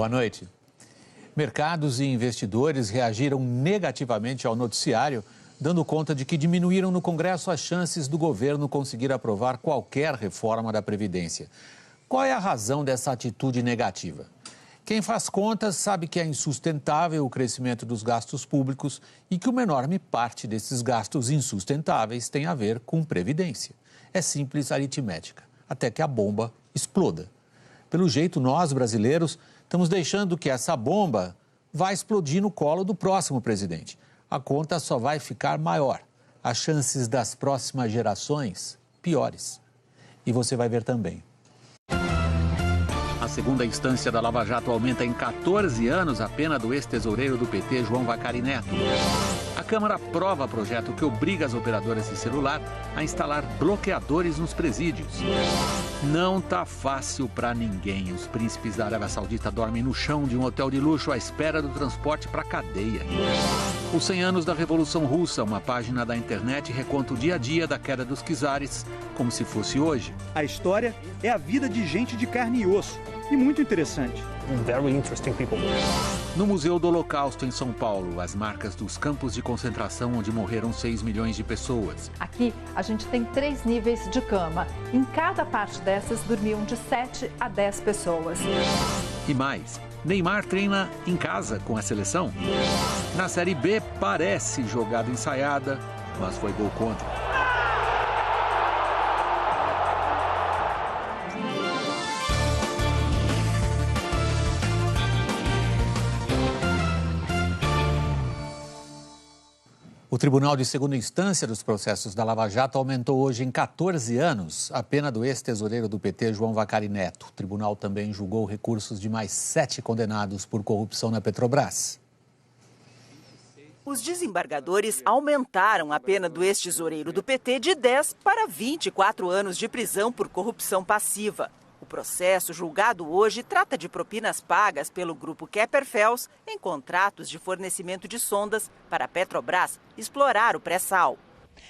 Boa noite. Mercados e investidores reagiram negativamente ao noticiário, dando conta de que diminuíram no Congresso as chances do governo conseguir aprovar qualquer reforma da Previdência. Qual é a razão dessa atitude negativa? Quem faz contas sabe que é insustentável o crescimento dos gastos públicos e que uma enorme parte desses gastos insustentáveis tem a ver com Previdência. É simples aritmética, até que a bomba exploda. Pelo jeito, nós, brasileiros, estamos deixando que essa bomba vá explodir no colo do próximo presidente. A conta só vai ficar maior. As chances das próximas gerações, piores. E você vai ver também. A segunda instância da Lava Jato aumenta em 14 anos a pena do ex-tesoureiro do PT, João Vacari Neto. A Câmara aprova projeto que obriga as operadoras de celular a instalar bloqueadores nos presídios. Não tá fácil para ninguém. Os príncipes da Arábia Saudita dormem no chão de um hotel de luxo à espera do transporte para a cadeia. Os 100 anos da Revolução Russa, uma página da internet reconta o dia a dia da queda dos czares, como se fosse hoje. A história é a vida de gente de carne e osso. E muito interessante. Very interesting people. No Museu do Holocausto, em São Paulo, as marcas dos campos de concentração onde morreram 6 milhões de pessoas. Aqui, a gente tem 3 níveis de cama. Em cada parte dessas, dormiam de 7 a 10 pessoas. E mais, Neymar treina em casa com a seleção. Na Série B, parece jogada ensaiada, mas foi gol contra. O Tribunal de Segunda Instância dos processos da Lava Jato aumentou hoje em 14 anos a pena do ex-tesoureiro do PT, João Vacari Neto. O tribunal também julgou recursos de mais 7 condenados por corrupção na Petrobras. Os desembargadores aumentaram a pena do ex-tesoureiro do PT de 10 para 24 anos de prisão por corrupção passiva. O processo julgado hoje trata de propinas pagas pelo grupo Kepler-Fels em contratos de fornecimento de sondas para a Petrobras explorar o pré-sal.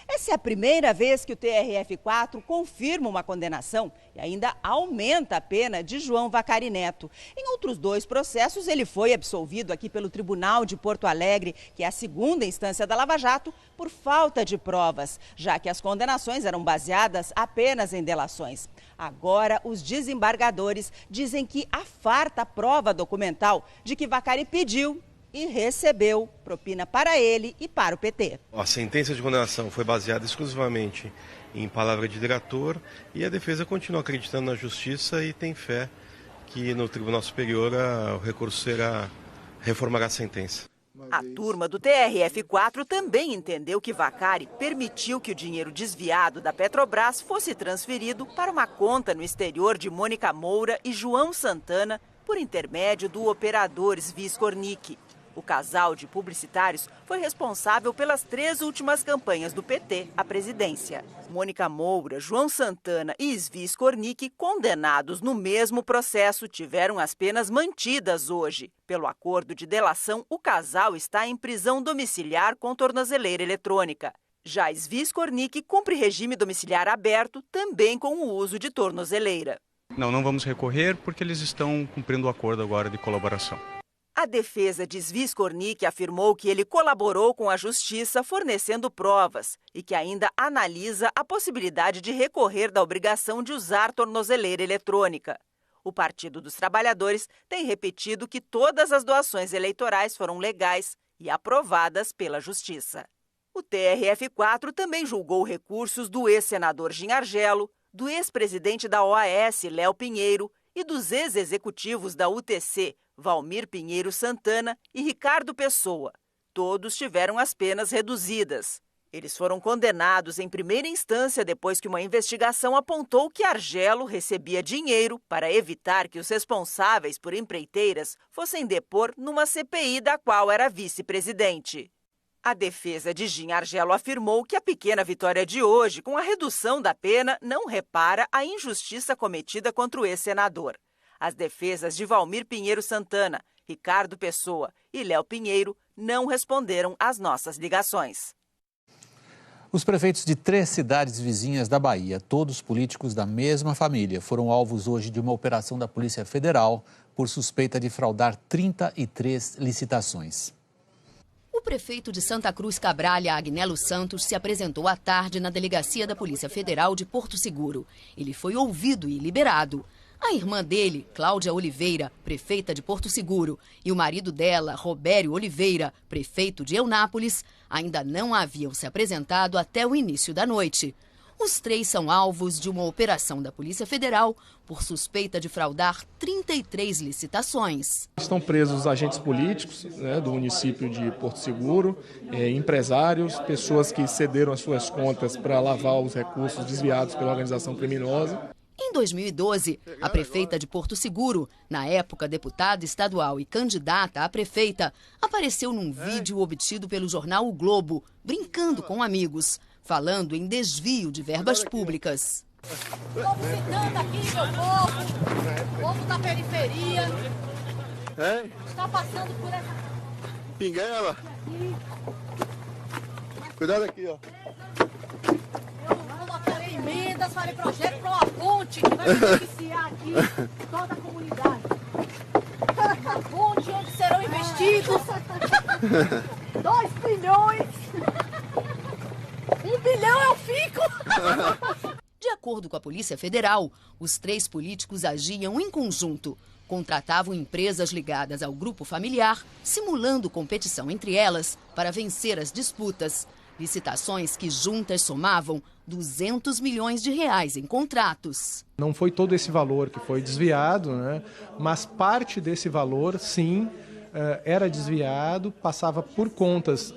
Essa é a primeira vez que o TRF4 confirma uma condenação e ainda aumenta a pena de João Vacari Neto. Em outros 2 processos, ele foi absolvido aqui pelo Tribunal de Porto Alegre, que é a segunda instância da Lava Jato, por falta de provas, já que as condenações eram baseadas apenas em delações. Agora, os desembargadores dizem que há farta prova documental de que Vacari pediu e recebeu propina para ele e para o PT. A sentença de condenação foi baseada exclusivamente em palavra de diretor e a defesa continua acreditando na justiça e tem fé que no Tribunal Superior o recurso reformará a sentença. A turma do TRF4 também entendeu que Vacari permitiu que o dinheiro desviado da Petrobras fosse transferido para uma conta no exterior de Mônica Moura e João Santana por intermédio do operador Svis Kornick. O casal de publicitários foi responsável pelas 3 últimas campanhas do PT à presidência. Mônica Moura, João Santana e Svis Kornick, condenados no mesmo processo, tiveram as penas mantidas hoje. Pelo acordo de delação, o casal está em prisão domiciliar com tornozeleira eletrônica. Já Svis Kornick cumpre regime domiciliar aberto, também com o uso de tornozeleira. Não vamos recorrer porque eles estão cumprindo o acordo agora de colaboração. A defesa de Svis Kornick afirmou que ele colaborou com a justiça fornecendo provas e que ainda analisa a possibilidade de recorrer da obrigação de usar tornozeleira eletrônica. O Partido dos Trabalhadores tem repetido que todas as doações eleitorais foram legais e aprovadas pela Justiça. O TRF4 também julgou recursos do ex-senador Ginhargello, do ex-presidente da OAS, Léo Pinheiro, e dos ex-executivos da UTC, Valmir Pinheiro Santana e Ricardo Pessoa. Todos tiveram as penas reduzidas. Eles foram condenados em primeira instância depois que uma investigação apontou que Argello recebia dinheiro para evitar que os responsáveis por empreiteiras fossem depor numa CPI da qual era vice-presidente. A defesa de Ginhargello afirmou que a pequena vitória de hoje, com a redução da pena, não repara a injustiça cometida contra o ex-senador. As defesas de Valmir Pinheiro Santana, Ricardo Pessoa e Léo Pinheiro não responderam às nossas ligações. Os prefeitos de 3 cidades vizinhas da Bahia, todos políticos da mesma família, foram alvos hoje de uma operação da Polícia Federal por suspeita de fraudar 33 licitações. O prefeito de Santa Cruz Cabralha, Agnello Santos, se apresentou à tarde na delegacia da Polícia Federal de Porto Seguro. Ele foi ouvido e liberado. A irmã dele, Cláudia Oliveira, prefeita de Porto Seguro, e o marido dela, Robério Oliveira, prefeito de Eunápolis, ainda não haviam se apresentado até o início da noite. Os três são alvos de uma operação da Polícia Federal por suspeita de fraudar 33 licitações. Estão presos os agentes políticos, do município de Porto Seguro, empresários, pessoas que cederam as suas contas para lavar os recursos desviados pela organização criminosa. Em 2012, a prefeita de Porto Seguro, na época deputada estadual e candidata a prefeita, apareceu num vídeo obtido pelo jornal O Globo, brincando com amigos, falando em desvio de verbas públicas. Estou visitando aqui meu povo da periferia. Está passando por essa... Pinguela. Cuidado aqui, ó. Eu emendas, farei projeto para uma ponte que vai beneficiar aqui toda a comunidade. A ponte onde serão investidos 2 bilhões. 1 bilhão eu fico! De acordo com a Polícia Federal, os três políticos agiam em conjunto. Contratavam empresas ligadas ao grupo familiar, simulando competição entre elas para vencer as disputas. Licitações que juntas somavam 200 milhões de reais em contratos. Não foi todo esse valor que foi desviado, mas parte desse valor, sim, era desviado, passava por contas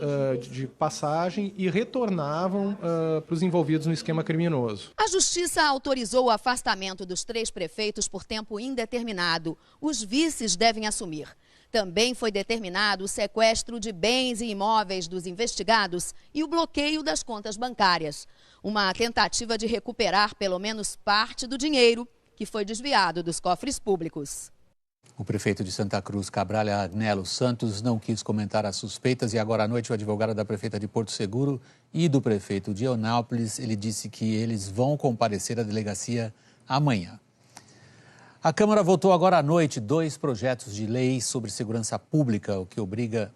de passagem e retornavam para os envolvidos no esquema criminoso. A Justiça autorizou o afastamento dos três prefeitos por tempo indeterminado. Os vices devem assumir. Também foi determinado o sequestro de bens e imóveis dos investigados e o bloqueio das contas bancárias. Uma tentativa de recuperar pelo menos parte do dinheiro que foi desviado dos cofres públicos. O prefeito de Santa Cruz, Cabralha, Agnello Santos, não quis comentar as suspeitas e agora à noite o advogado da prefeita de Porto Seguro e do prefeito de Eunápolis, ele disse que eles vão comparecer à delegacia amanhã. A Câmara votou agora à noite 2 projetos de lei sobre segurança pública, o que obriga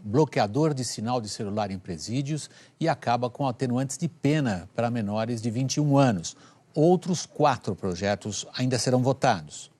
bloqueador de sinal de celular em presídios e acaba com atenuantes de pena para menores de 21 anos. Outros 4 projetos ainda serão votados.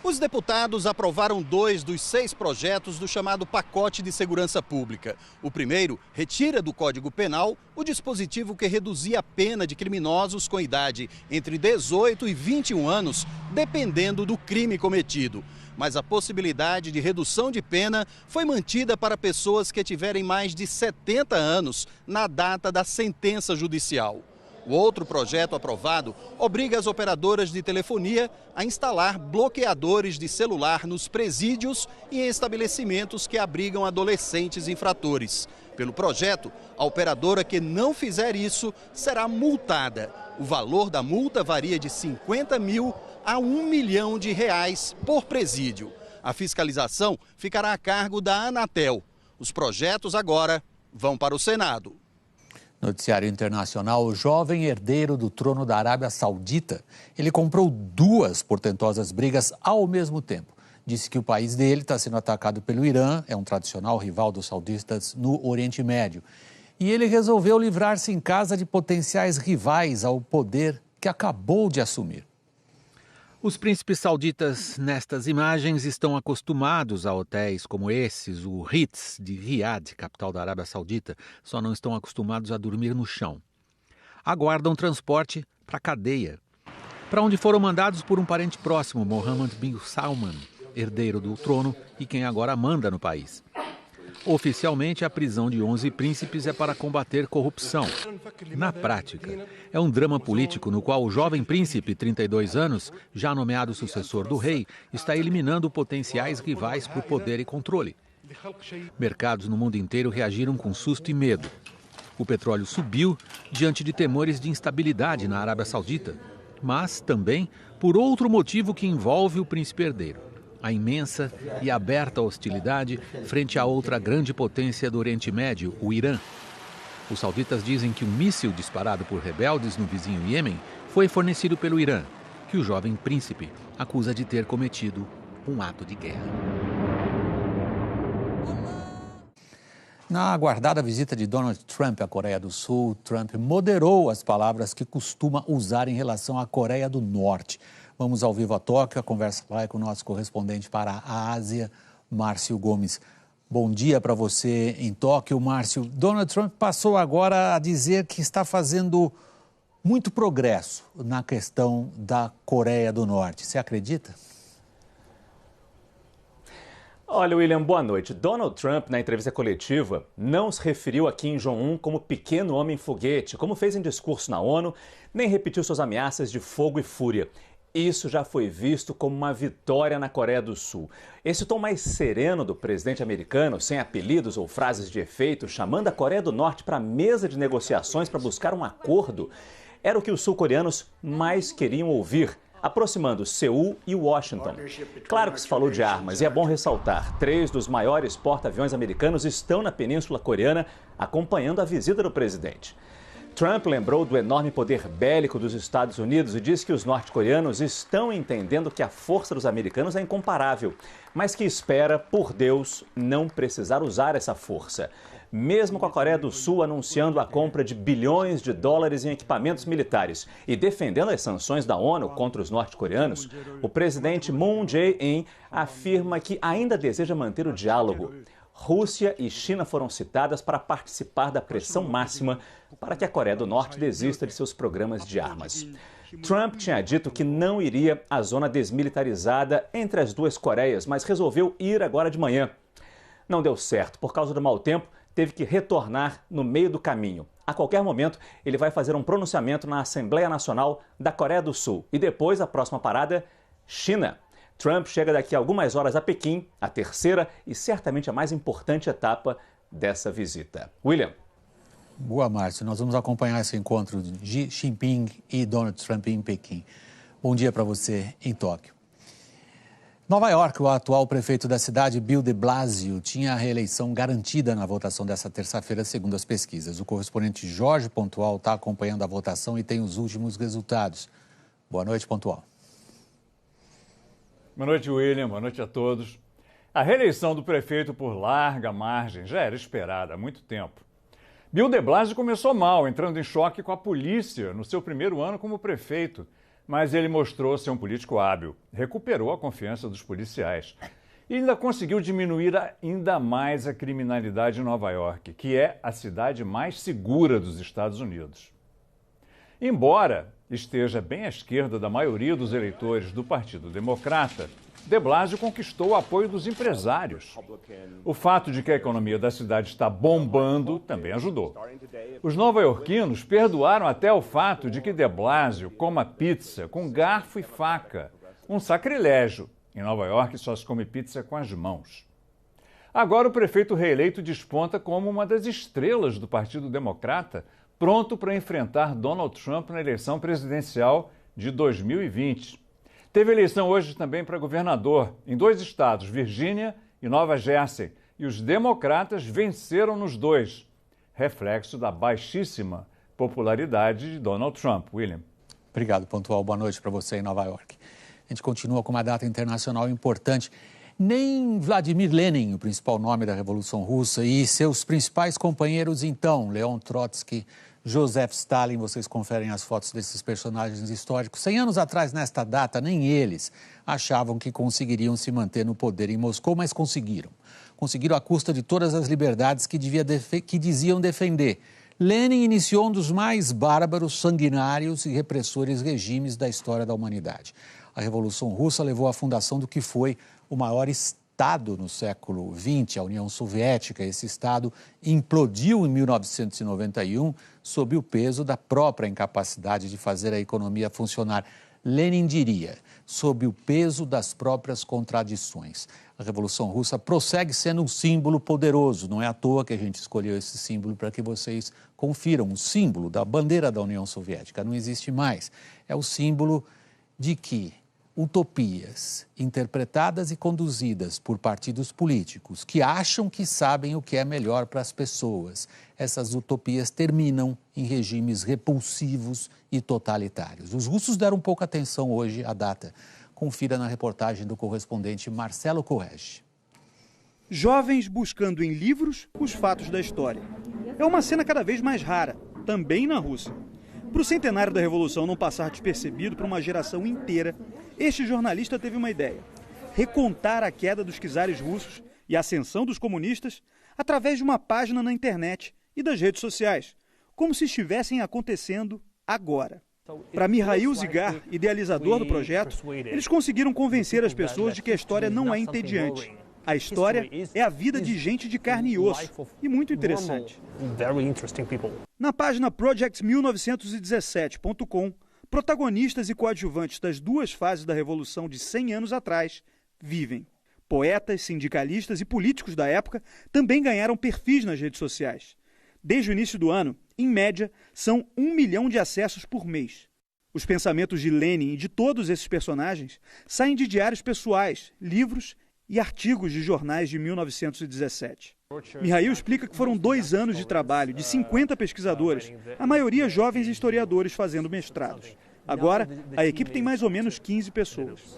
Os deputados aprovaram 2 dos 6 projetos do chamado pacote de segurança pública. O primeiro retira do Código Penal o dispositivo que reduzia a pena de criminosos com idade entre 18 e 21 anos, dependendo do crime cometido. Mas a possibilidade de redução de pena foi mantida para pessoas que tiverem mais de 70 anos na data da sentença judicial. O outro projeto aprovado obriga as operadoras de telefonia a instalar bloqueadores de celular nos presídios e em estabelecimentos que abrigam adolescentes infratores. Pelo projeto, a operadora que não fizer isso será multada. O valor da multa varia de 50 mil a 1 milhão de reais por presídio. A fiscalização ficará a cargo da Anatel. Os projetos agora vão para o Senado. Noticiário internacional, o jovem herdeiro do trono da Arábia Saudita, ele comprou 2 portentosas brigas ao mesmo tempo. Disse que o país dele está sendo atacado pelo Irã, é um tradicional rival dos saudistas no Oriente Médio. E ele resolveu livrar-se em casa de potenciais rivais ao poder que acabou de assumir. Os príncipes sauditas nestas imagens estão acostumados a hotéis como esses, o Ritz de Riad, capital da Arábia Saudita, só não estão acostumados a dormir no chão. Aguardam transporte para a cadeia, para onde foram mandados por um parente próximo, Mohammed bin Salman, herdeiro do trono e quem agora manda no país. Oficialmente, a prisão de 11 príncipes é para combater corrupção. Na prática, é um drama político no qual o jovem príncipe, 32 anos, já nomeado sucessor do rei, está eliminando potenciais rivais por poder e controle. Mercados no mundo inteiro reagiram com susto e medo. O petróleo subiu diante de temores de instabilidade na Arábia Saudita, mas também por outro motivo que envolve o príncipe herdeiro: a imensa e aberta hostilidade frente a outra grande potência do Oriente Médio, o Irã. Os sauditas dizem que um míssil disparado por rebeldes no vizinho Iêmen foi fornecido pelo Irã. que o jovem príncipe acusa de ter cometido um ato de guerra. Na aguardada visita de Donald Trump à Coreia do Sul, Trump moderou as palavras que costuma usar em relação à Coreia do Norte. Vamos ao vivo a Tóquio, a conversa lá é com o nosso correspondente para a Ásia, Márcio Gomes. Bom dia para você em Tóquio, Márcio. Donald Trump passou agora a dizer que está fazendo muito progresso na questão da Coreia do Norte. Você acredita? Olha, William, boa noite. Donald Trump, na entrevista coletiva, não se referiu a Kim Jong-un como pequeno homem foguete, como fez em discurso na ONU, nem repetiu suas ameaças de fogo e fúria. Isso já foi visto como uma vitória na Coreia do Sul. Esse tom mais sereno do presidente americano, sem apelidos ou frases de efeito, chamando a Coreia do Norte para a mesa de negociações para buscar um acordo, era o que os sul-coreanos mais queriam ouvir, aproximando Seul e Washington. Claro que se falou de armas, e é bom ressaltar, 3 dos maiores porta-aviões americanos estão na Península Coreana, acompanhando a visita do presidente. Trump lembrou do enorme poder bélico dos Estados Unidos e disse que os norte-coreanos estão entendendo que a força dos americanos é incomparável, mas que espera, por Deus, não precisar usar essa força. Mesmo com a Coreia do Sul anunciando a compra de bilhões de dólares em equipamentos militares e defendendo as sanções da ONU contra os norte-coreanos, o presidente Moon Jae-in afirma que ainda deseja manter o diálogo. Rússia e China foram citadas para participar da pressão máxima para que a Coreia do Norte desista de seus programas de armas. Trump tinha dito que não iria à zona desmilitarizada entre as duas Coreias, mas resolveu ir agora de manhã. Não deu certo. Por causa do mau tempo, teve que retornar no meio do caminho. A qualquer momento, ele vai fazer um pronunciamento na Assembleia Nacional da Coreia do Sul. E depois, a próxima parada, China. Trump chega daqui a algumas horas a Pequim, a terceira e certamente a mais importante etapa dessa visita. William. Boa, Márcio. Nós vamos acompanhar esse encontro de Xi Jinping e Donald Trump em Pequim. Bom dia para você em Tóquio. Nova York, o atual prefeito da cidade, Bill de Blasio, tinha a reeleição garantida na votação dessa terça-feira, segundo as pesquisas. O correspondente Jorge Pontual está acompanhando a votação e tem os últimos resultados. Boa noite, Pontual. Boa noite, William. Boa noite a todos. A reeleição do prefeito por larga margem já era esperada há muito tempo. Bill de Blasio começou mal, entrando em choque com a polícia no seu primeiro ano como prefeito. Mas ele mostrou ser um político hábil, recuperou a confiança dos policiais e ainda conseguiu diminuir ainda mais a criminalidade em Nova York, que é a cidade mais segura dos Estados Unidos. Embora esteja bem à esquerda da maioria dos eleitores do Partido Democrata, de Blasio conquistou o apoio dos empresários. O fato de que a economia da cidade está bombando também ajudou. Os nova-iorquinos perdoaram até o fato de que de Blasio coma pizza com garfo e faca. Um sacrilégio. Em Nova York só se come pizza com as mãos. Agora o prefeito reeleito desponta como uma das estrelas do Partido Democrata, pronto para enfrentar Donald Trump na eleição presidencial de 2020. Teve eleição hoje também para governador, em 2 estados, Virgínia e Nova Jersey, e os democratas venceram nos 2, reflexo da baixíssima popularidade de Donald Trump. William. Obrigado, Pontual. Boa noite para você em Nova York. A gente continua com uma data internacional importante. Nem Vladimir Lenin, o principal nome da Revolução Russa, e seus principais companheiros, então, Leon Trotsky, Joseph Stalin, vocês conferem as fotos desses personagens históricos. 100 anos atrás, nesta data, nem eles achavam que conseguiriam se manter no poder em Moscou, mas conseguiram. Conseguiram à custa de todas as liberdades que diziam defender. Lenin iniciou um dos mais bárbaros, sanguinários e repressores regimes da história da humanidade. A Revolução Russa levou à fundação do que foi o maior Estado no século XX, a União Soviética. Esse Estado implodiu em 1991 sob o peso da própria incapacidade de fazer a economia funcionar. Lenin diria, sob o peso das próprias contradições. A Revolução Russa prossegue sendo um símbolo poderoso. Não é à toa que a gente escolheu esse símbolo para que vocês confiram. O símbolo da bandeira da União Soviética não existe mais. É o símbolo de que utopias interpretadas e conduzidas por partidos políticos que acham que sabem o que é melhor para as pessoas. Essas utopias terminam em regimes repulsivos e totalitários. Os russos deram pouca atenção hoje à data. Confira na reportagem do correspondente Marcelo Correge. Jovens buscando em livros os fatos da história. É uma cena cada vez mais rara, também na Rússia. Para o centenário da Revolução não passar despercebido para uma geração inteira, este jornalista teve uma ideia: recontar a queda dos czares russos e a ascensão dos comunistas através de uma página na internet e das redes sociais, como se estivessem acontecendo agora. Para Mikhail Zygar, idealizador do projeto, eles conseguiram convencer as pessoas de que a história não é entediante. A história é a vida de gente de carne e osso, e muito interessante. Na página project1917.com, protagonistas e coadjuvantes das duas fases da Revolução de 100 anos atrás vivem. Poetas, sindicalistas e políticos da época também ganharam perfis nas redes sociais. Desde o início do ano, em média, são 1 milhão de acessos por mês. Os pensamentos de Lenin e de todos esses personagens saem de diários pessoais, livros e artigos de jornais de 1917. Mikhail explica que foram 2 anos de trabalho de 50 pesquisadores, a maioria jovens historiadores fazendo mestrados. Agora, a equipe tem mais ou menos 15 pessoas.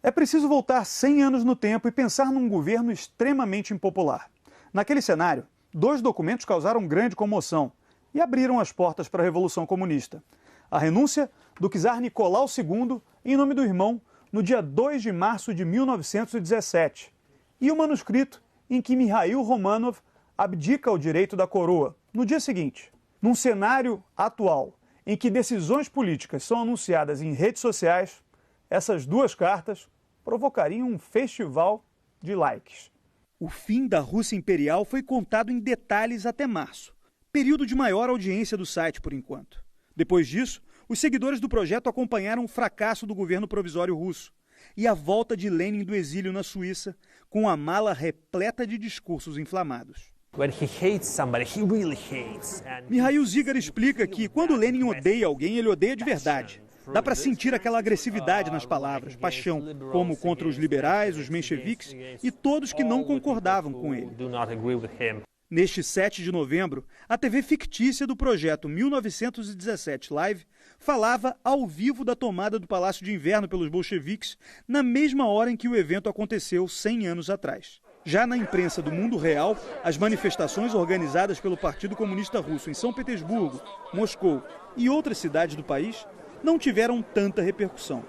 É preciso voltar 100 anos no tempo e pensar num governo extremamente impopular. Naquele cenário, 2 documentos causaram grande comoção e abriram as portas para a Revolução Comunista. A renúncia do czar Nicolau II em nome do irmão no dia 2 de março de 1917, e o manuscrito em que Mikhail Romanov abdica o direito da coroa no dia seguinte. Num cenário atual, em que decisões políticas são anunciadas em redes sociais, essas 2 cartas provocariam um festival de likes. O fim da Rússia Imperial foi contado em detalhes até março, período de maior audiência do site por enquanto. Depois disso, os seguidores do projeto acompanharam o fracasso do governo provisório russo e a volta de Lenin do exílio na Suíça, com a mala repleta de discursos inflamados. Mikhail Zygar explica que quando Lenin odeia alguém, ele odeia de verdade. Dá para sentir aquela agressividade nas palavras, paixão, como contra os liberais, os mencheviques e todos que não concordavam com ele. Neste 7 de novembro, a TV fictícia do projeto 1917 Live falava ao vivo da tomada do Palácio de Inverno pelos bolcheviques na mesma hora em que o evento aconteceu 100 anos atrás. Já na imprensa do mundo real, as manifestações organizadas pelo Partido Comunista Russo em São Petersburgo, Moscou e outras cidades do país não tiveram tanta repercussão.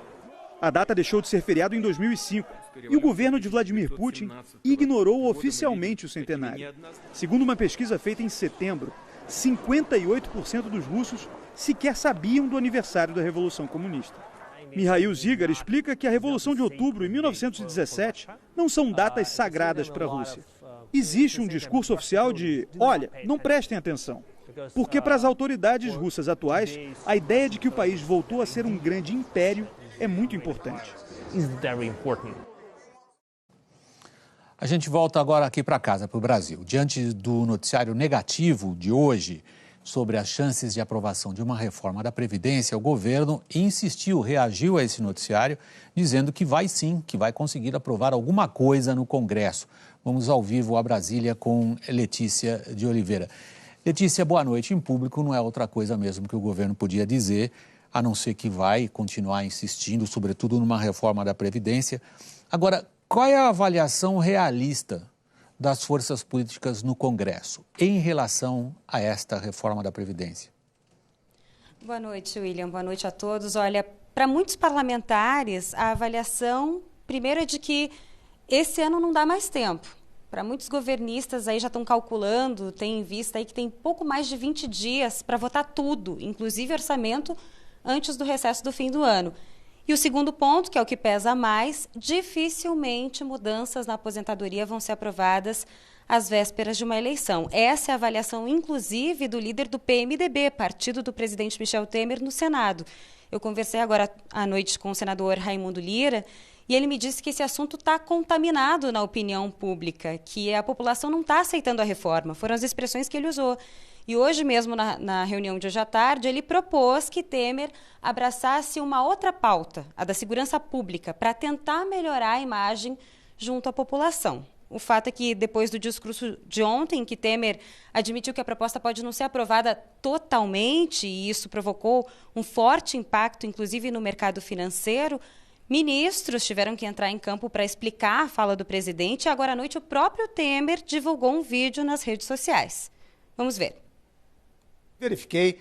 A data deixou de ser feriado em 2005 e o governo de Vladimir Putin ignorou oficialmente o centenário. Segundo uma pesquisa feita em setembro, 58% dos russos sequer sabiam do aniversário da Revolução Comunista. Mikhail Zygar explica que a Revolução de Outubro e 1917 não são datas sagradas para a Rússia. Existe um discurso oficial de, olha, não prestem atenção. Porque para as autoridades russas atuais, a ideia de que o país voltou a ser um grande império é muito importante. A gente volta agora aqui para casa, para o Brasil. Diante do noticiário negativo de hoje sobre as chances de aprovação de uma reforma da Previdência, o governo reagiu a esse noticiário, dizendo que vai sim, que vai conseguir aprovar alguma coisa no Congresso. Vamos ao vivo a Brasília com Letícia de Oliveira. Letícia, boa noite. Em público não é outra coisa mesmo que o governo podia dizer, a não ser que vai continuar insistindo, sobretudo numa reforma da Previdência. Agora, qual é a avaliação realista das forças políticas no Congresso em relação a esta reforma da Previdência? Boa noite, William. Boa noite a todos. Olha, para muitos parlamentares, a avaliação, primeiro, é de que esse ano não dá mais tempo. Para muitos governistas aí já estão calculando, têm em vista aí que tem pouco mais de 20 dias para votar tudo, inclusive orçamento, antes do recesso do fim do ano. E o segundo ponto, que é o que pesa mais, dificilmente mudanças na aposentadoria vão ser aprovadas às vésperas de uma eleição. Essa é a avaliação, inclusive, do líder do PMDB, partido do presidente Michel Temer, no Senado. Eu conversei agora à noite com o senador Raimundo Lira E ele me disse que esse assunto está contaminado na opinião pública, que a população não está aceitando a reforma. Foram as expressões que ele usou. E hoje mesmo, na reunião de hoje à tarde, ele propôs que Temer abraçasse uma outra pauta, a da segurança pública, para tentar melhorar a imagem junto à população. O fato é que, depois do discurso de ontem, que Temer admitiu que a proposta pode não ser aprovada totalmente, e isso provocou um forte impacto, inclusive no mercado financeiro, ministros tiveram que entrar em campo para explicar a fala do presidente, e agora à noite o próprio Temer divulgou um vídeo nas redes sociais. Vamos ver. Verifiquei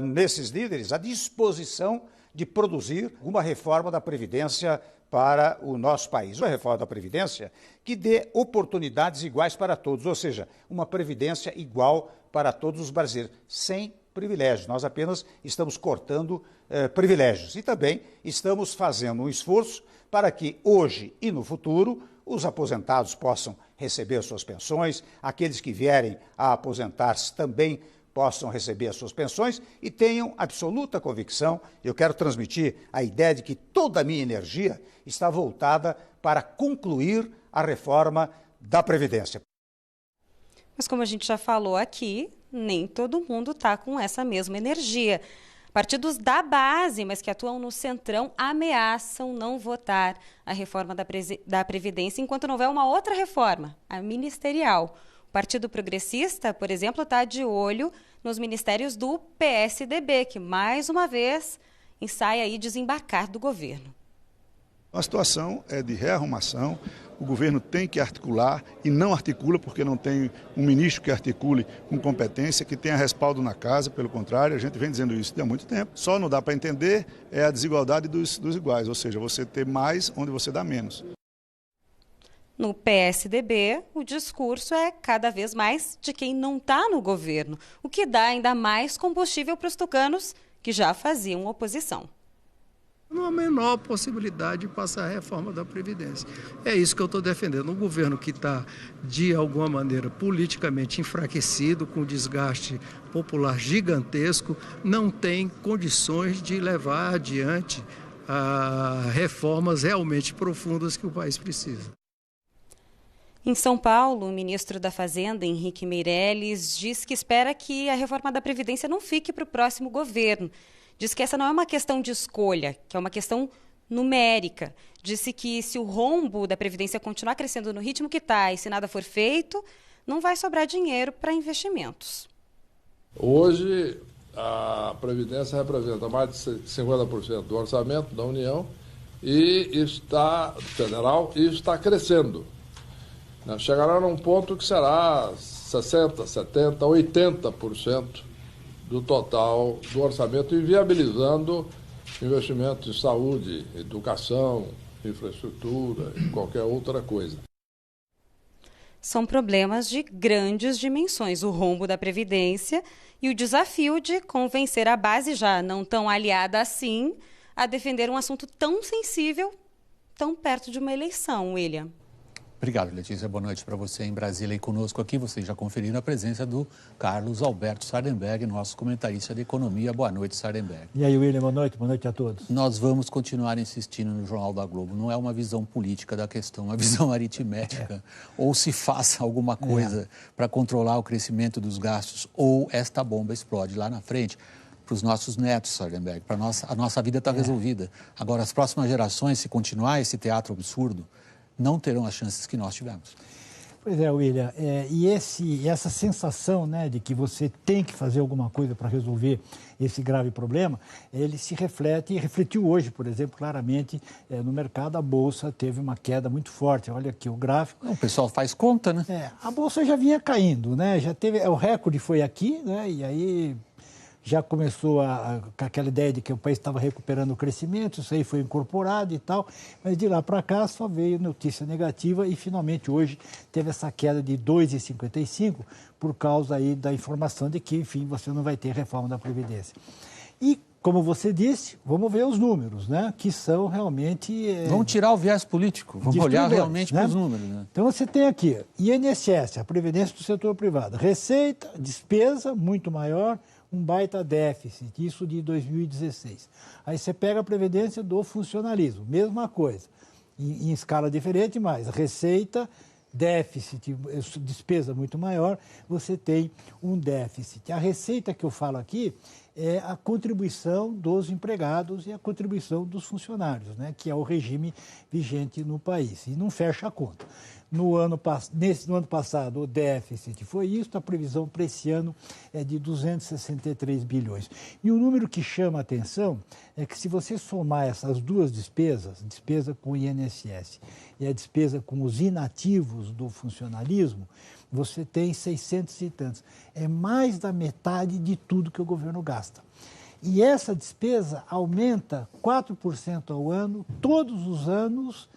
nesses líderes a disposição de produzir uma reforma da Previdência para o nosso país. Uma reforma da Previdência que dê oportunidades iguais para todos, ou seja, uma Previdência igual para todos os brasileiros, sem privilégios. Nós apenas estamos cortando privilégios e também estamos fazendo um esforço para que hoje e no futuro os aposentados possam receber suas pensões, aqueles que vierem a aposentar-se também possam receber as suas pensões e tenham absoluta convicção, eu quero transmitir a ideia de que toda a minha energia está voltada para concluir a reforma da Previdência. Mas como a gente já falou aqui, nem todo mundo está com essa mesma energia. Partidos da base, mas que atuam no Centrão, ameaçam não votar a reforma da Previdência enquanto não houver uma outra reforma, a ministerial. O Partido Progressista, por exemplo, está de olho nos ministérios do PSDB, que, mais uma vez, ensaia aí desembarcar do governo. A situação é de rearrumação, o governo tem que articular e não articula porque não tem um ministro que articule com competência, que tenha respaldo na casa, pelo contrário, a gente vem dizendo isso há muito tempo. Só não dá para entender é a desigualdade dos iguais, ou seja, você ter mais onde você dá menos. No PSDB, o discurso é cada vez mais de quem não está no governo, o que dá ainda mais combustível para os tucanos que já faziam oposição. Não há menor possibilidade de passar a reforma da Previdência. É isso que eu estou defendendo. Um governo que está, de alguma maneira, politicamente enfraquecido, com desgaste popular gigantesco, não tem condições de levar adiante reformas realmente profundas que o país precisa. Em São Paulo, o ministro da Fazenda, Henrique Meirelles, diz que espera que a reforma da Previdência não fique para o próximo governo. Diz que essa não é uma questão de escolha, que é uma questão numérica. Disse que se o rombo da Previdência continuar crescendo no ritmo que está e se nada for feito, não vai sobrar dinheiro para investimentos. Hoje, a Previdência representa mais de 50% do orçamento da União federal e está crescendo. Chegará num ponto que será 60%, 70%, 80% do total do orçamento, inviabilizando investimentos em saúde, educação, infraestrutura e qualquer outra coisa. São problemas de grandes dimensões, o rombo da Previdência e o desafio de convencer a base, já não tão aliada assim, a defender um assunto tão sensível, tão perto de uma eleição, William. Obrigado, Letícia. Boa noite para você em Brasília. E conosco aqui, vocês já conferiram a presença do Carlos Alberto Sardenberg, nosso comentarista de economia. Boa noite, Sardenberg. E aí, William, boa noite a todos. Nós vamos continuar insistindo no Jornal da Globo. Não é uma visão política da questão, é uma visão aritmética. Ou se faça alguma coisa para controlar o crescimento dos gastos, ou esta bomba explode lá na frente. Para os nossos netos, Sardenberg, a nossa vida está resolvida. Agora, as próximas gerações, se continuar esse teatro absurdo, não terão as chances que nós tivemos. Pois é, William, essa sensação, né, de que você tem que fazer alguma coisa para resolver esse grave problema, ele se reflete e refletiu hoje, por exemplo, claramente no mercado. A Bolsa teve uma queda muito forte. Olha aqui o gráfico. O pessoal faz conta, né? A Bolsa já vinha caindo, né? Já teve, o recorde foi aqui, né? E aí já começou com aquela ideia de que o país estava recuperando o crescimento, isso aí foi incorporado e tal, mas de lá para cá só veio notícia negativa e finalmente hoje teve essa queda de 2,55 por causa aí da informação de que, enfim, você não vai ter reforma da Previdência. E, como você disse, vamos ver os números, né, que são realmente... Vamos tirar o viés político, vamos olhar realmente para os números. Né? Então você tem aqui INSS, a Previdência do setor privado, receita, despesa muito maior, um baita déficit, isso de 2016. Aí você pega a Previdência do funcionalismo, mesma coisa. em escala diferente, mas receita, déficit, despesa muito maior, você tem um déficit. A receita que eu falo aqui é a contribuição dos empregados e a contribuição dos funcionários, né, que é o regime vigente no país, e não fecha a conta. No ano passado, o déficit foi isso, a previsão para esse ano é de 263 bilhões. E o número que chama a atenção é que se você somar essas duas despesas, despesa com o INSS e a despesa com os inativos do funcionalismo, você tem 600 e tantos. É mais da metade de tudo que o governo gasta. E essa despesa aumenta 4% ao ano, todos os anos.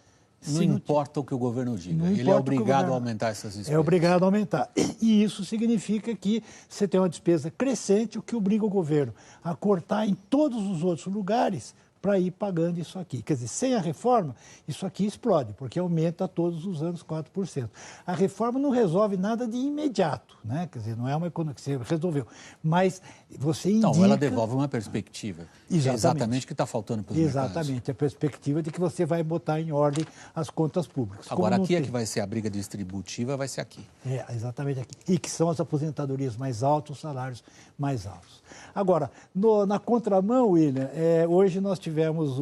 Não importa o que o governo diga, ele é obrigado a aumentar essas despesas. É obrigado a aumentar. E isso significa que você tem uma despesa crescente, o que obriga o governo a cortar em todos os outros lugares para ir pagando isso aqui. Quer dizer, sem a reforma, isso aqui explode, porque aumenta todos os anos 4%. A reforma não resolve nada de imediato, né? Quer dizer, não é uma economia que você resolveu, mas você indica... Então, ela devolve uma perspectiva. Exatamente o que está faltando para os mercados. Exatamente, a perspectiva de que você vai botar em ordem as contas públicas. Agora, aqui é que vai ser a briga distributiva, vai ser aqui. É, exatamente aqui. E que são as aposentadorias mais altas, os salários mais altos. Agora, na contramão, William, hoje nós tivemos,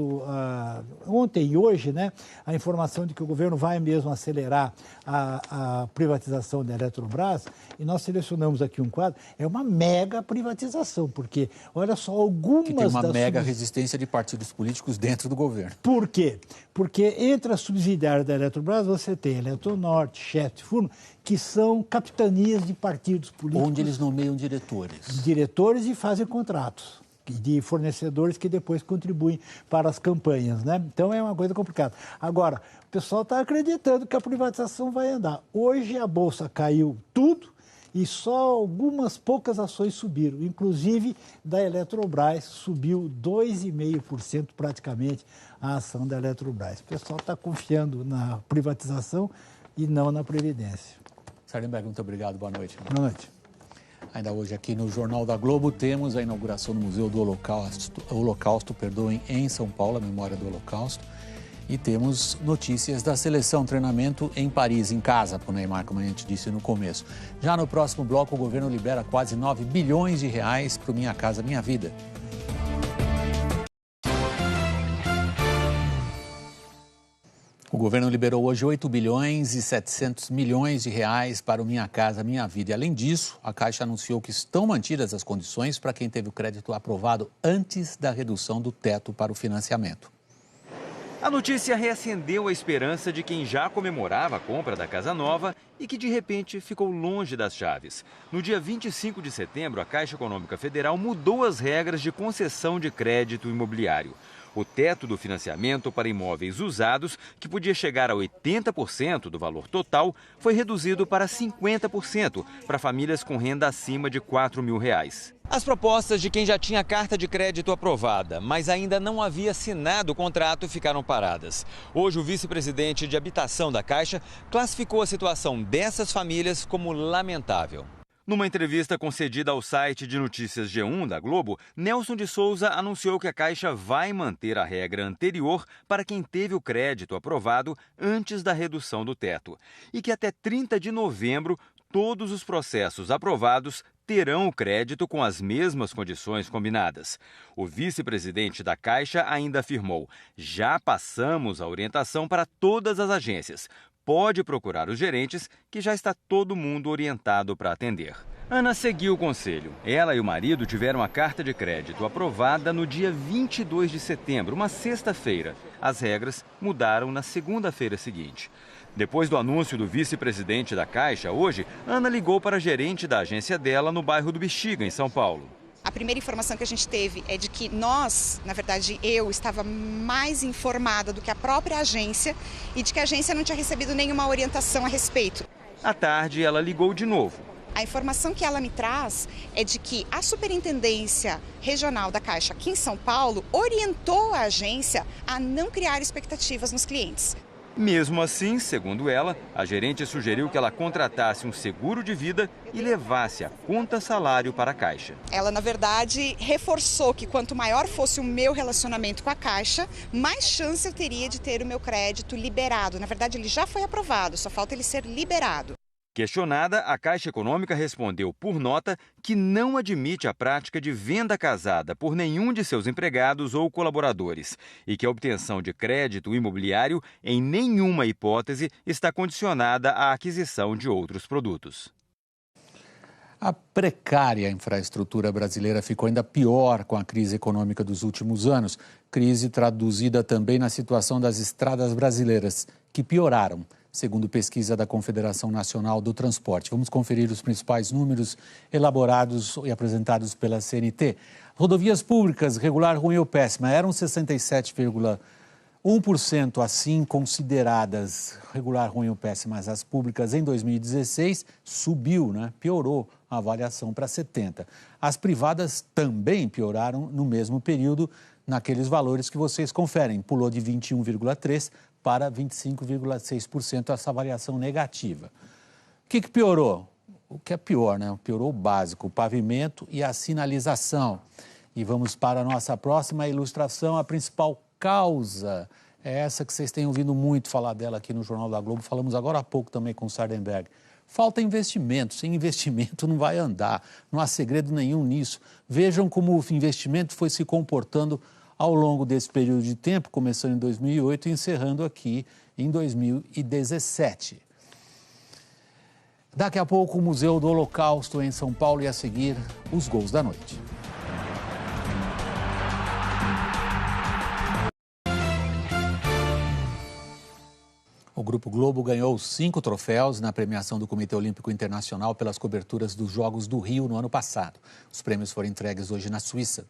ontem e hoje, né, a informação de que o governo vai mesmo acelerar a privatização da Eletrobras, e nós selecionamos aqui um quadro, é uma mega privatização, porque, olha só, algumas que tem uma mega resistência de partidos políticos dentro do governo. Por quê? Porque entre as subsidiárias da Eletrobras você tem Eletronorte, Chesf, Furno, que são capitanias de partidos políticos. Onde eles nomeiam diretores. Diretores e fazem contratos de fornecedores que depois contribuem para as campanhas, né? Então é uma coisa complicada. Agora, o pessoal está acreditando que a privatização vai andar. Hoje a Bolsa caiu tudo e só algumas poucas ações subiram. Inclusive da Eletrobras subiu 2,5% praticamente a ação da Eletrobras. O pessoal está confiando na privatização e não na Previdência. Sardenberg, muito obrigado. Boa noite. Boa noite. Ainda hoje aqui no Jornal da Globo temos a inauguração do Museu do Holocausto, em São Paulo, a memória do Holocausto. E temos notícias da seleção, treinamento em Paris, em casa, para o Neymar, como a gente disse no começo. Já no próximo bloco, o governo libera quase 9 bilhões de reais para o Minha Casa Minha Vida. O governo liberou hoje 8 bilhões e 700 milhões de reais para o Minha Casa Minha Vida. E, além disso, a Caixa anunciou que estão mantidas as condições para quem teve o crédito aprovado antes da redução do teto para o financiamento. A notícia reacendeu a esperança de quem já comemorava a compra da casa nova e que, de repente, ficou longe das chaves. No dia 25 de setembro, a Caixa Econômica Federal mudou as regras de concessão de crédito imobiliário. O teto do financiamento para imóveis usados, que podia chegar a 80% do valor total, foi reduzido para 50% para famílias com renda acima de R$ 4.000. As propostas de quem já tinha carta de crédito aprovada, mas ainda não havia assinado o contrato, ficaram paradas. Hoje, o vice-presidente de habitação da Caixa classificou a situação dessas famílias como lamentável. Numa entrevista concedida ao site de notícias G1 da Globo, Nelson de Souza anunciou que a Caixa vai manter a regra anterior para quem teve o crédito aprovado antes da redução do teto e que até 30 de novembro todos os processos aprovados terão o crédito com as mesmas condições combinadas. O vice-presidente da Caixa ainda afirmou: já passamos a orientação para todas as agências. Pode procurar os gerentes, que já está todo mundo orientado para atender. Ana seguiu o conselho. Ela e o marido tiveram a carta de crédito aprovada no dia 22 de setembro, uma sexta-feira. As regras mudaram na segunda-feira seguinte. Depois do anúncio do vice-presidente da Caixa, hoje, Ana ligou para a gerente da agência dela no bairro do Bexiga, em São Paulo. A primeira informação que a gente teve é de que nós, na verdade eu, estava mais informada do que a própria agência e de que a agência não tinha recebido nenhuma orientação a respeito. À tarde, ela ligou de novo. A informação que ela me traz é de que a Superintendência Regional da Caixa aqui em São Paulo orientou a agência a não criar expectativas nos clientes. Mesmo assim, segundo ela, a gerente sugeriu que ela contratasse um seguro de vida e levasse a conta salário para a Caixa. Ela, na verdade, reforçou que quanto maior fosse o meu relacionamento com a Caixa, mais chance eu teria de ter o meu crédito liberado. Na verdade, ele já foi aprovado, só falta ele ser liberado. Questionada, a Caixa Econômica respondeu por nota que não admite a prática de venda casada por nenhum de seus empregados ou colaboradores e que a obtenção de crédito imobiliário, em nenhuma hipótese, está condicionada à aquisição de outros produtos. A precária infraestrutura brasileira ficou ainda pior com a crise econômica dos últimos anos. Crise traduzida também na situação das estradas brasileiras, que pioraram, segundo pesquisa da Confederação Nacional do Transporte. Vamos conferir os principais números elaborados e apresentados pela CNT. Rodovias públicas, regular, ruim ou péssima, eram 67,1% assim consideradas regular, ruim ou péssimas. As públicas em 2016 subiu, piorou a avaliação para 70%. As privadas também pioraram no mesmo período, naqueles valores que vocês conferem. Pulou de 21,3% para 25,6% essa avaliação negativa. O que piorou? O que é pior, Piorou o básico, o pavimento e a sinalização. E vamos para a nossa próxima ilustração. A principal causa é essa que vocês têm ouvido muito falar dela aqui no Jornal da Globo. Falamos agora há pouco também com o Sardenberg. Falta investimento. Sem investimento não vai andar. Não há segredo nenhum nisso. Vejam como o investimento foi se comportando ao longo desse período de tempo, começando em 2008 e encerrando aqui em 2017. Daqui a pouco, o Museu do Holocausto em São Paulo e a seguir, os gols da noite. O Grupo Globo ganhou 5 troféus na premiação do Comitê Olímpico Internacional pelas coberturas dos Jogos do Rio no ano passado. Os prêmios foram entregues hoje na Suíça.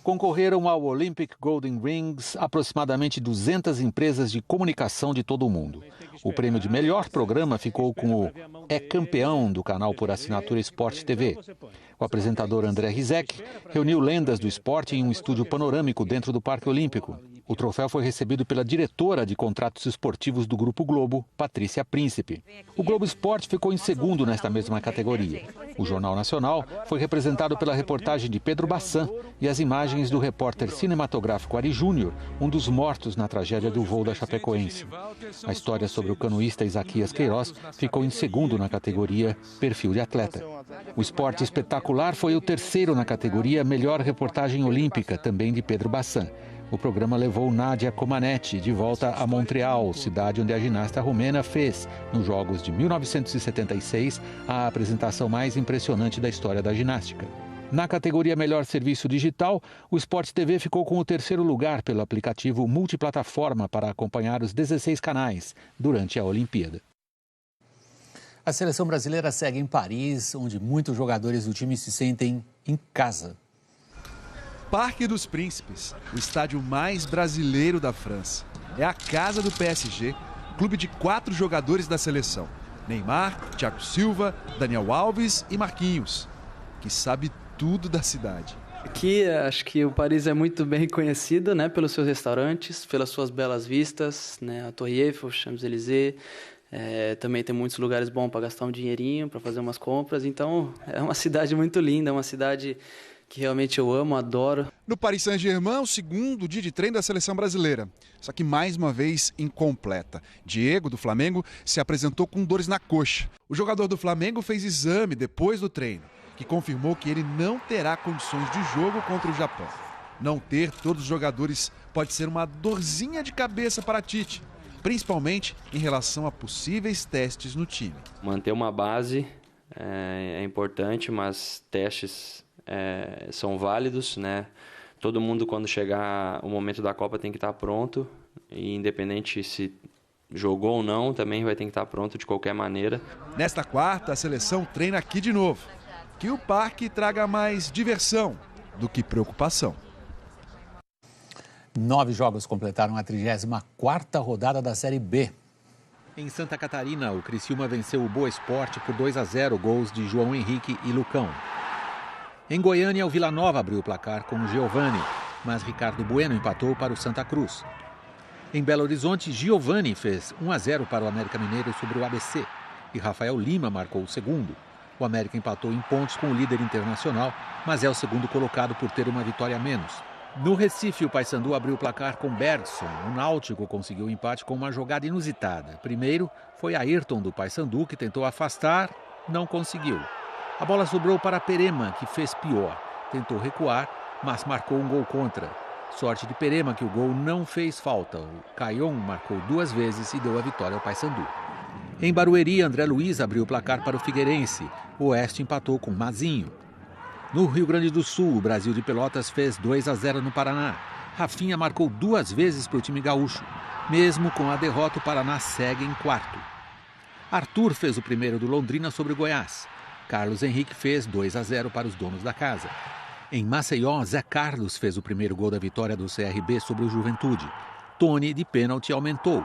Concorreram ao Olympic Golden Rings aproximadamente 200 empresas de comunicação de todo o mundo. O prêmio de melhor programa ficou com o É Campeão do canal por assinatura Sport TV. O apresentador André Rizek reuniu lendas do esporte em um estúdio panorâmico dentro do Parque Olímpico. O troféu foi recebido pela diretora de contratos esportivos do Grupo Globo, Patrícia Príncipe. O Globo Esporte ficou em segundo nesta mesma categoria. O Jornal Nacional foi representado pela reportagem de Pedro Bassan e as imagens do repórter cinematográfico Ari Júnior, um dos mortos na tragédia do voo da Chapecoense. A história sobre o canoísta Isaquias Queiroz ficou em segundo na categoria Perfil de Atleta. O Esporte Espetacular foi o terceiro na categoria Melhor Reportagem Olímpica, também de Pedro Bassan. O programa levou Nádia Comaneci de volta a Montreal, cidade onde a ginasta romena fez, nos Jogos de 1976, a apresentação mais impressionante da história da ginástica. Na categoria Melhor Serviço Digital, o Sport TV ficou com o terceiro lugar pelo aplicativo multiplataforma para acompanhar os 16 canais durante a Olimpíada. A seleção brasileira segue em Paris, onde muitos jogadores do time se sentem em casa. Parque dos Príncipes, o estádio mais brasileiro da França. É a casa do PSG, clube de 4 jogadores da seleção. Neymar, Thiago Silva, Daniel Alves e Marquinhos, que sabe tudo da cidade. Aqui, acho que o Paris é muito bem conhecido, pelos seus restaurantes, pelas suas belas vistas, a Torre Eiffel, Champs-Élysées. Também tem muitos lugares bons para gastar um dinheirinho, para fazer umas compras. Então, é uma cidade muito linda, é uma cidade que realmente eu amo, adoro. No Paris Saint-Germain, o segundo dia de treino da seleção brasileira. Só que mais uma vez incompleta. Diego, do Flamengo, se apresentou com dores na coxa. O jogador do Flamengo fez exame depois do treino, que confirmou que ele não terá condições de jogo contra o Japão. Não ter todos os jogadores pode ser uma dorzinha de cabeça para Tite, principalmente em relação a possíveis testes no time. Manter uma base é importante, mas testes são válidos, Todo mundo, quando chegar o momento da Copa, tem que estar pronto, e independente se jogou ou não, também vai ter que estar pronto de qualquer maneira. Nesta quarta, a seleção treina aqui de novo. Que o parque traga mais diversão do que preocupação. 9 jogos completaram a 34ª rodada da Série B. Em Santa Catarina, o Criciúma venceu o Boa Esporte por 2-0, gols de João Henrique e Lucão. Em Goiânia, o Vila Nova abriu o placar com o Giovani, mas Ricardo Bueno empatou para o Santa Cruz. Em Belo Horizonte, Giovani fez 1-0 para o América Mineiro sobre o ABC e Rafael Lima marcou o segundo. O América empatou em pontos com o líder internacional, mas é o segundo colocado por ter uma vitória a menos. No Recife, o Paysandu abriu o placar com Bergson. O Náutico conseguiu o empate com uma jogada inusitada. Primeiro foi Ayrton do Paysandu, que tentou afastar, não conseguiu. A bola sobrou para Perema, que fez pior. Tentou recuar, mas marcou um gol contra. Sorte de Perema que o gol não fez falta. O Caion marcou 2 vezes e deu a vitória ao Paysandu. Em Barueri, André Luiz abriu o placar para o Figueirense. O Oeste empatou com Mazinho. No Rio Grande do Sul, o Brasil de Pelotas fez 2-0 no Paraná. Rafinha marcou 2 vezes para o time gaúcho. Mesmo com a derrota, o Paraná segue em quarto. Arthur fez o primeiro do Londrina sobre o Goiás. Carlos Henrique fez 2-0 para os donos da casa. Em Maceió, Zé Carlos fez o primeiro gol da vitória do CRB sobre o Juventude. Tony, de pênalti, aumentou.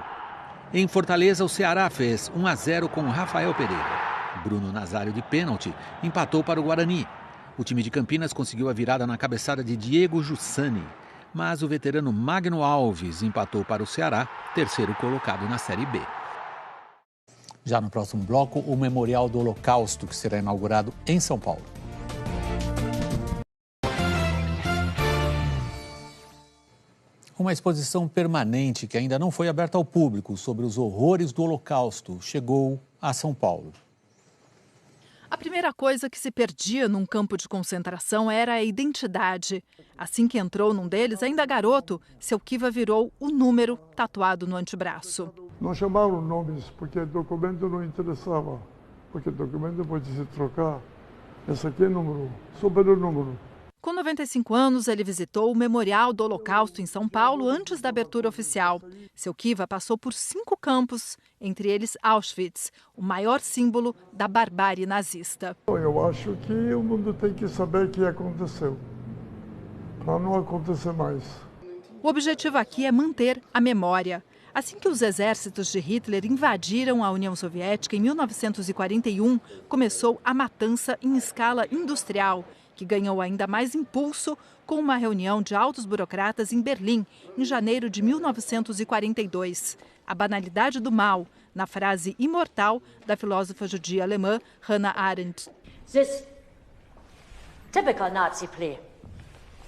Em Fortaleza, o Ceará fez 1-0 com Rafael Pereira. Bruno Nazário, de pênalti, empatou para o Guarani. O time de Campinas conseguiu a virada na cabeçada de Diego Jussani. Mas o veterano Magno Alves empatou para o Ceará, terceiro colocado na Série B. Já no próximo bloco, o Memorial do Holocausto, que será inaugurado em São Paulo. Uma exposição permanente que ainda não foi aberta ao público sobre os horrores do Holocausto chegou a São Paulo. A primeira coisa que se perdia num campo de concentração era a identidade. Assim que entrou num deles, ainda garoto, seu Kiva virou o número tatuado no antebraço. Não chamavam nomes porque documento não interessava, porque documento pode se trocar. Esse aqui é número, só pelo número. Com 95 anos, ele visitou o Memorial do Holocausto em São Paulo antes da abertura oficial. Seu Kiva passou por 5 campos, entre eles Auschwitz, o maior símbolo da barbárie nazista. Eu acho que o mundo tem que saber o que aconteceu, para não acontecer mais. O objetivo aqui é manter a memória. Assim que os exércitos de Hitler invadiram a União Soviética em 1941, começou a matança em escala industrial, que ganhou ainda mais impulso com uma reunião de altos burocratas em Berlim, em janeiro de 1942. A banalidade do mal, na frase imortal da filósofa judia alemã Hannah Arendt. This typical Nazi play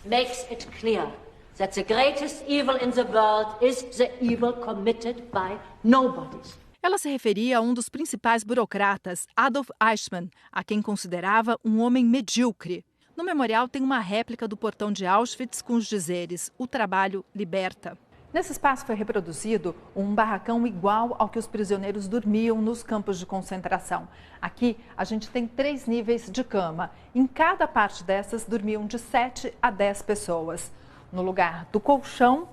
makes it clear that the greatest evil in the world is the evil committed by nobody. Ela se referia a um dos principais burocratas, Adolf Eichmann, a quem considerava um homem medíocre. No memorial tem uma réplica do portão de Auschwitz com os dizeres: "O trabalho liberta". Nesse espaço foi reproduzido um barracão igual ao que os prisioneiros dormiam nos campos de concentração. Aqui a gente tem 3 níveis de cama. Em cada parte dessas dormiam de 7 a 10 pessoas. No lugar do colchão,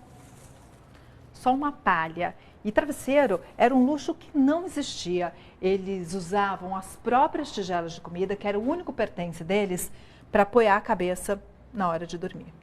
só uma palha. E travesseiro era um luxo que não existia. Eles usavam as próprias tigelas de comida, que era o único pertence deles, para apoiar a cabeça na hora de dormir.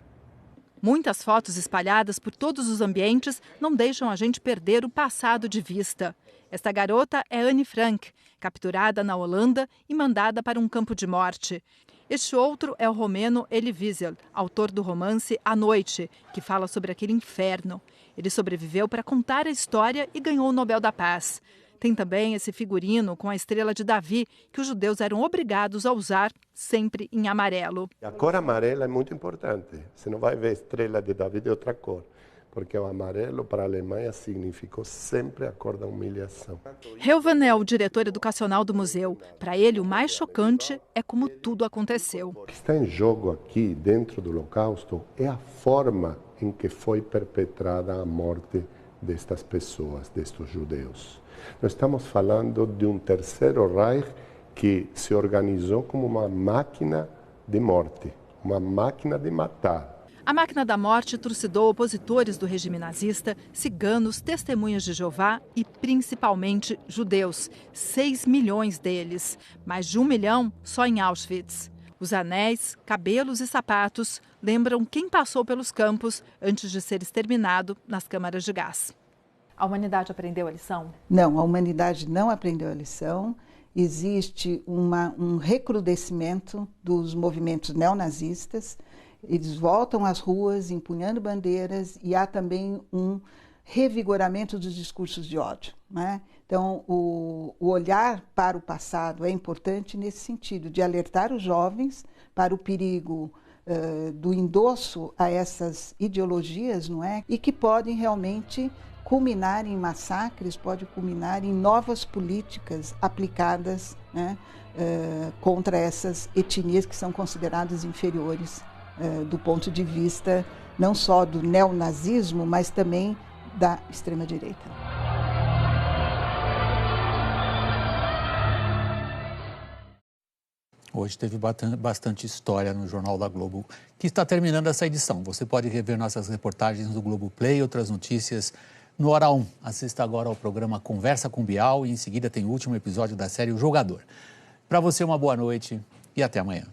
Muitas fotos espalhadas por todos os ambientes não deixam a gente perder o passado de vista. Esta garota é Anne Frank, capturada na Holanda e mandada para um campo de morte. Este outro é o romeno Elie Wiesel, autor do romance A Noite, que fala sobre aquele inferno. Ele sobreviveu para contar a história e ganhou o Nobel da Paz. Tem também esse figurino com a estrela de Davi, que os judeus eram obrigados a usar sempre em amarelo. A cor amarela é muito importante. Você não vai ver estrela de Davi de outra cor, porque o amarelo para a Alemanha significou sempre a cor da humilhação. Helvan é o diretor educacional do museu. Para ele, o mais chocante é como tudo aconteceu. O que está em jogo aqui, dentro do Holocausto, é a forma em que foi perpetrada a morte destas pessoas, destes judeus. Nós estamos falando de um terceiro Reich que se organizou como uma máquina de morte, uma máquina de matar. A máquina da morte trucidou opositores do regime nazista, ciganos, testemunhas de Jeová e principalmente judeus. 6 milhões deles, mais de 1 milhão só em Auschwitz. Os anéis, cabelos e sapatos lembram quem passou pelos campos antes de ser exterminado nas câmaras de gás. A humanidade aprendeu a lição? Não, a humanidade não aprendeu a lição. Existe um recrudescimento dos movimentos neonazistas. Eles voltam às ruas empunhando bandeiras e há também um revigoramento dos discursos de ódio, né? Então, o olhar para o passado é importante nesse sentido, de alertar os jovens para o perigo do endosso a essas ideologias, não é? E que podem realmente culminar em massacres, pode culminar em novas políticas aplicadas, né, contra essas etnias que são consideradas inferiores do ponto de vista não só do neonazismo, mas também da extrema-direita. Hoje teve bastante história no Jornal da Globo, que está terminando essa edição. Você pode rever nossas reportagens do Globoplay e outras notícias no Hora 1. Assista agora ao programa Conversa com Bial e em seguida tem o último episódio da série O Jogador. Para você, uma boa noite e até amanhã.